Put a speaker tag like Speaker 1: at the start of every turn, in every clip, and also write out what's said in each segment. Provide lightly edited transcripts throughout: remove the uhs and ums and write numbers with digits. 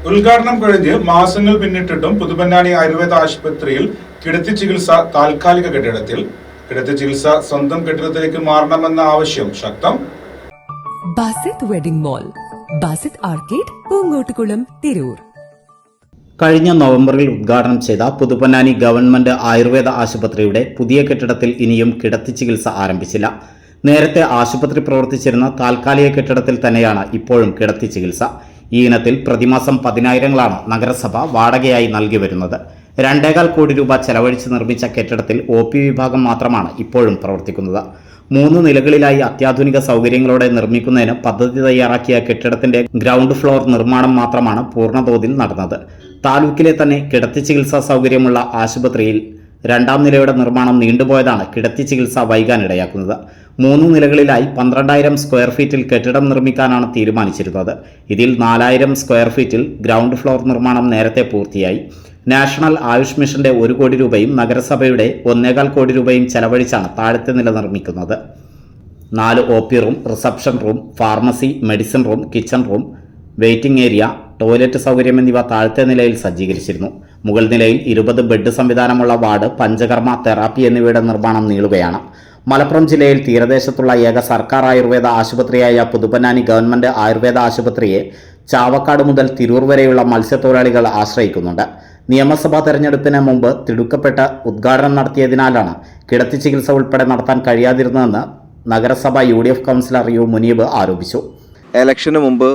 Speaker 1: ഉദ്ഘാടനം കഴിഞ്ഞ് മാസങ്ങൾ പിന്നിട്ടിട്ടും പുതുപന്നാനി ആയുർവേദ ആശുപത്രിയിൽ കിടത്തി ചികിത്സ താൽക്കാലിക കെട്ടിടത്തിൽ. കിടത്തി ചികിത്സ സ്വന്തം കെട്ടിടത്തിലേക്ക് മാറണമെന്ന ആവശ്യം ശക്തം.
Speaker 2: Basith wedding mall, Basith arcade, Poongottukulam, Tirur.
Speaker 3: കഴിഞ്ഞ നവംബറിൽ ഉദ്ഘാടനം ചെയ്ത പുതുപന്നാനി ഗവൺമെന്റ് ആയുർവേദ ആശുപത്രിയുടെ പുതിയ കെട്ടിടത്തിൽ ഇനിയും കിടത്തി ചികിത്സ ആരംഭിച്ചില്ല. നേരത്തെ ആശുപത്രി പ്രവർത്തിച്ചിരുന്ന താൽക്കാലിക കെട്ടിടത്തിൽ തന്നെയാണ് ഇപ്പോഴും കിടത്തി ചികിത്സ. ഈ ഇനത്തിൽ പ്രതിമാസം 10,000-ങ്ങളാണ് നഗരസഭ വാടകയായി നൽകി വരുന്നത്. 2.25 കോടി രൂപ ചെലവഴിച്ച് നിർമ്മിച്ച കെട്ടിടത്തിൽ OP വിഭാഗം മാത്രമാണ് ഇപ്പോഴും പ്രവർത്തിക്കുന്നത്. 3 നിലകളിലായി അത്യാധുനിക സൗകര്യങ്ങളോടെ നിർമ്മിക്കുന്നതിന് പദ്ധതി തയ്യാറാക്കിയ കെട്ടിടത്തിന്റെ ഗ്രൗണ്ട് ഫ്ലോർ നിർമ്മാണം മാത്രമാണ് പൂർണ്ണതോതിൽ നടന്നത്. താലൂക്കിലെ തന്നെ കിടത്തി ചികിത്സാ സൗകര്യമുള്ള ആശുപത്രിയിൽ 2ാം നിലയുടെ നിർമ്മാണം നീണ്ടുപോയതാണ് കിടത്തി ചികിത്സ വൈകാനിടയാക്കുന്നത്. 3 നിലകളിലായി 12,000 സ്ക്വയർ ഫീറ്റിൽ കെട്ടിടം നിർമ്മിക്കാനാണ് തീരുമാനിച്ചിരുന്നത്. ഇതിൽ 4,000 സ്ക്വയർ ഫീറ്റിൽ ഗ്രൗണ്ട് ഫ്ലോർ നിർമ്മാണം നേരത്തെ പൂർത്തിയായി. നാഷണൽ ആയുഷ് മിഷന്റെ 1 കോടി രൂപയും നഗരസഭയുടെ 1.25 കോടി രൂപയും ചെലവഴിച്ചാണ് താഴത്തെ നില നിർമ്മിക്കുന്നത്. 4 OP room, reception room, pharmacy, medicine room, kitchen room, waiting area, toilet സൗകര്യം എന്നിവ താഴത്തെ നിലയിൽ സജ്ജീകരിച്ചിരുന്നു. മുകൾ നിലയിൽ 20 ബെഡ് സംവിധാനമുള്ള വാർഡ്, പഞ്ചകർമ്മ, തെറാപ്പി എന്നിവയുടെ നിർമ്മാണം നീളുകയാണ്. മലപ്പുറം ജില്ലയിൽ തീരദേശത്തുള്ള ഏക സർക്കാർ ആയുർവേദ ആശുപത്രിയായ പുതുപന്നാനി ഗവൺമെന്റ് ആയുർവേദ ആശുപത്രിയെ ചാവക്കാട് മുതൽ തിരൂർ വരെയുള്ള മത്സ്യത്തൊഴിലാളികൾ ആശ്രയിക്കുന്നുണ്ട്. നിയമസഭാ തെരഞ്ഞെടുപ്പിന് മുമ്പ് തിടുക്കപ്പെട്ട് ഉദ്ഘാടനം നടത്തിയതിനാലാണ് കിടത്തി ചികിത്സ ഉൾപ്പെടെ നടത്താൻ കഴിയാതിരുന്നതെന്ന് നഗരസഭ UDF കൗൺസിലർ U മുനീബ് ആരോപിച്ചു.
Speaker 4: ഇലക്ഷന് മുമ്പ്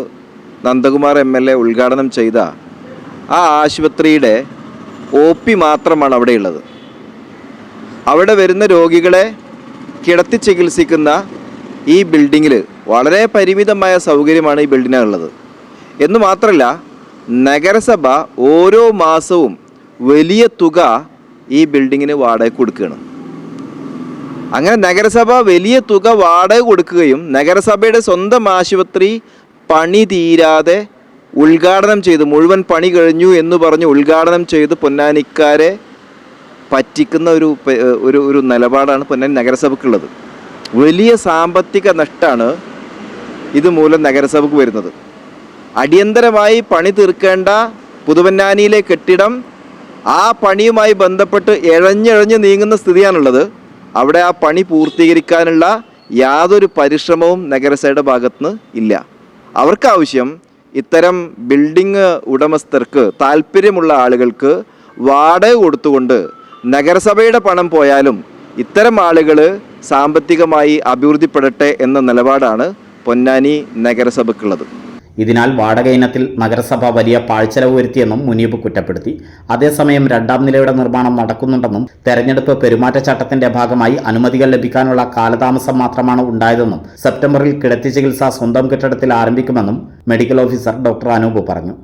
Speaker 4: നന്ദകുമാർ MLA ഉദ്ഘാടനം ചെയ്ത ആ ആശുപത്രിയുടെ OP മാത്രമാണ് അവിടെയുള്ളത്. അവിടെ വരുന്ന രോഗികളെ കിടത്തി ചികിത്സിക്കുന്ന ഈ ബിൽഡിങ്ങിൽ വളരെ പരിമിതമായ സൗകര്യമാണ് ഈ ബിൽഡിങ്ങിനുള്ളത്. എന്ന് മാത്രമല്ല, നഗരസഭ ഓരോ മാസവും വലിയ തുക ഈ ബിൽഡിങ്ങിന് വാടക കൊടുക്കുകയാണ്. അങ്ങനെ നഗരസഭ വലിയ തുക വാടക കൊടുക്കുകയും നഗരസഭയുടെ സ്വന്തം ആശുപത്രി പണി തീരാതെ ഉദ്ഘാടനം ചെയ്ത് മുഴുവൻ പണി കഴിഞ്ഞു എന്ന് പറഞ്ഞ് ഉദ്ഘാടനം ചെയ്ത് പൊന്നാനിക്കാരെ പറ്റിക്കുന്ന ഒരു നിലപാടാണ് പൊന്നാനി നഗരസഭയ്ക്കുള്ളത്. വലിയ സാമ്പത്തിക നഷ്ടമാണ് ഇതുമൂലം നഗരസഭയ്ക്ക് വരുന്നത്. അടിയന്തരമായി പണി തീർക്കേണ്ട പുതുപന്നാനിയിലെ കെട്ടിടം ആ പണിയുമായി ബന്ധപ്പെട്ട് ഇഴഞ്ഞിഴഞ്ഞ് നീങ്ങുന്ന സ്ഥിതിയാണുള്ളത്. അവിടെ ആ പണി പൂർത്തീകരിക്കാനുള്ള യാതൊരു പരിശ്രമവും നഗരസഭയുടെ ഭാഗത്തുനിന്ന് ഇല്ല. അവർക്കാവശ്യം ഇത്തരം ബിൽഡിംഗ് ഉടമസ്ഥർക്ക്, താല്പര്യമുള്ള ആളുകൾക്ക് വാടക കൊടുത്തുകൊണ്ട് നഗരസഭയുടെ പണം പോയാലും ഇത്തരം ആളുകൾ സാമ്പത്തികമായി അഭിവൃദ്ധിപ്പെടട്ടെ എന്ന നിലപാടാണ് പൊന്നാനി നഗരസഭയ്ക്കുള്ളത്.
Speaker 3: ഇതിനാൽ വാടക ഇനത്തിൽ നഗരസഭ വലിയ പാഴ്ചെലവ് വരുത്തിയെന്നും മുനീബ് കുറ്റപ്പെടുത്തി. അതേസമയം 2ാം നിലയുടെ നിർമ്മാണം നടക്കുന്നുണ്ടെന്നും തെരഞ്ഞെടുപ്പ് പെരുമാറ്റച്ചട്ടത്തിന്റെ ഭാഗമായി അനുമതികൾ ലഭിക്കാനുള്ള കാലതാമസം മാത്രമാണ് ഉണ്ടായതെന്നും സെപ്റ്റംബറിൽ കിടത്തി ചികിത്സ സ്വന്തം കെട്ടിടത്തിൽ ആരംഭിക്കുമെന്നും മെഡിക്കൽ ഓഫീസർ ഡോക്ടർ അനൂപ് പറഞ്ഞു.